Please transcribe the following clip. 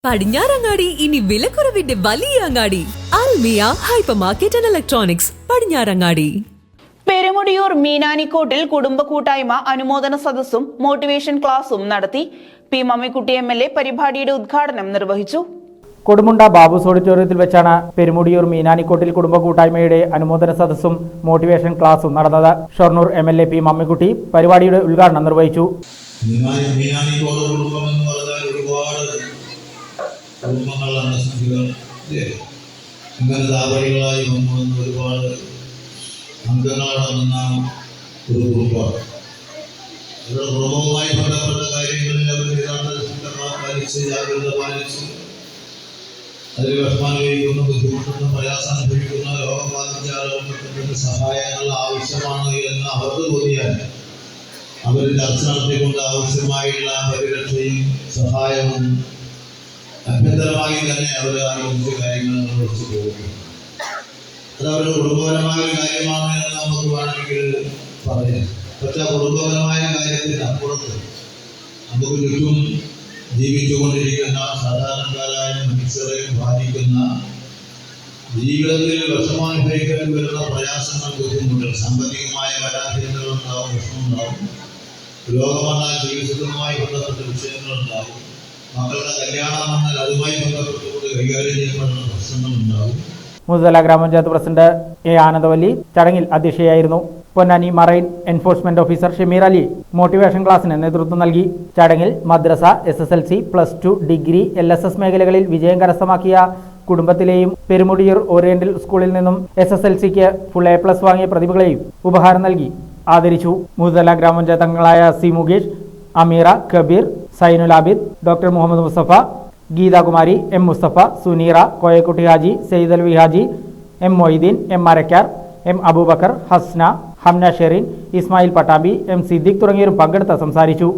പടിഞ്ഞാറങ്ങാടി ഇനി വിലക്കുറവിന്റെ വലിയ അങ്ങാടി Almiya hyper market and electronics Padinjarangadi. Perumudiyoor മീനാനിക്കോട്ടിൽ കുടുംബ കൂട്ടായ്മ അനുമോദന സദസ്സും മോട്ടിവേഷൻ ക്ലാസും നടത്തി. പി മമ്മിക്കുട്ടി MLA പരിപാടിയുടെ ഉദ്ഘാടനം നിർവഹിച്ചു. കൊടുമുണ്ട ബാബുസ് ഓഡിറ്റോറിയത്തിൽ വെച്ചാണ് പെരുമുടിയൂർ മീനാനിക്കോട്ടിൽ കുടുംബ കൂട്ടായ്മയുടെ അനുമോദന സദസ്സും മോട്ടിവേഷൻ ക്ലാസും നടന്നത്. ഷൊർണൂർ MLA പി മമ്മിക്കുട്ടി പരിപാടിയുടെ ഉദ്ഘാടനം നിർവഹിച്ചു. കുടുംബങ്ങളാണ് സംഖ്യകൾ ഇങ്ങനെ ദാപരികളായി വന്നു ഒരുപാട് അംഗങ്ങളടങ്ങുന്ന ഒരു കുടുംബമാണ്. അവരുടെ കുടുംബവുമായി ബന്ധപ്പെട്ട കാര്യങ്ങളിൽ അവർ പാലിച്ച് ജാഗ്രത പാലിച്ച് അതിൽ വിഷമാനുഭവിക്കുന്ന ബുദ്ധിമുട്ടുന്ന പ്രയാസം അനുഭവിക്കുന്ന രോഗം ബാധിച്ച ആളുകൾക്ക് സഹായങ്ങൾ ആവശ്യമാണ് എന്ന് അവർക്ക് തോന്നിയാൽ അവർ ചർച്ച നടത്തിക്കൊണ്ട് ആവശ്യമായുള്ള പരിരക്ഷയും സഹായവും അഭ്യന്തരമായി തന്നെ അവർ ആലോചിച്ച കാര്യങ്ങൾ നിർവഹിച്ചു പോകുന്നു. അത് അവരുടെ കുടുംബപരമായ കാര്യമാണ് എന്ന് നമുക്ക് വേണമെങ്കിൽ പറയാം. പക്ഷെ ആ കുടുംബപരമായ കാര്യത്തിന് അപ്പുറത്ത് നമുക്ക് ചുറ്റും ജീവിച്ചുകൊണ്ടിരിക്കുന്ന സാധാരണക്കാരായ മനുഷ്യരെ ബാധിക്കുന്ന ജീവിതത്തിൽ വിഷമാനുഭവിക്കേണ്ടി വരുന്ന പ്രയാസങ്ങൾ, ബുദ്ധിമുട്ടുകൾ, സാമ്പത്തികമായ പരാധീനതകളുണ്ടാവും, വിഷമമുണ്ടാവും, രോഗമെന്നാൽ ചികിത്സകളുമായി ബന്ധപ്പെട്ട വിഷയങ്ങളുണ്ടാവും, മക്കളുടെ കല്യാണം വന്നാൽ അതുമായി ബന്ധപ്പെട്ടുകൊണ്ട് കൈകാര്യം ചെയ്യപ്പെടുന്ന പ്രശ്നങ്ങളുണ്ടാവും. മുതല ഗ്രാമപഞ്ചായത്ത് പ്രസിഡന്റ് A. ആനന്ദവല്ലി ചടങ്ങിൽ അധ്യക്ഷയായിരുന്നു. Ponnani marine enforcement officer Shameer Ali motivation ക്ലാസിന് നേതൃത്വം നൽകി. ചടങ്ങിൽ മദ്രസ, SSLC, +2, ഡിഗ്രി, LSS മേഖലകളിൽ വിജയം കരസ്ഥമാക്കിയ കുടുംബത്തിലെയും പെരുമുടിയൂർ ഓറിയന്റൽ സ്കൂളിൽ നിന്നും SSLCക്ക് ഫുൾ A+ വാങ്ങിയ പ്രതിഭകളെയും ഉപഹാരം നൽകി ആദരിച്ചു. മുതല ഗ്രാമപഞ്ചായത്ത് അംഗങ്ങളായ C. Mukesh, Ameera, Kabeer, Sainul Abid, doctor Muhammad Mustafa, Geethakumari, M. Mustafa, Suneera, Koyakutty Haji, Sayed Alvi Haji, M. Moideen, M. Arakkar, M. Aboobacker, Hasna, Hamna Sherin, Ismail Pattambi, M. Siddique തുടങ്ങിയവരും പങ്കെടുത്ത് സംസാരിച്ചു.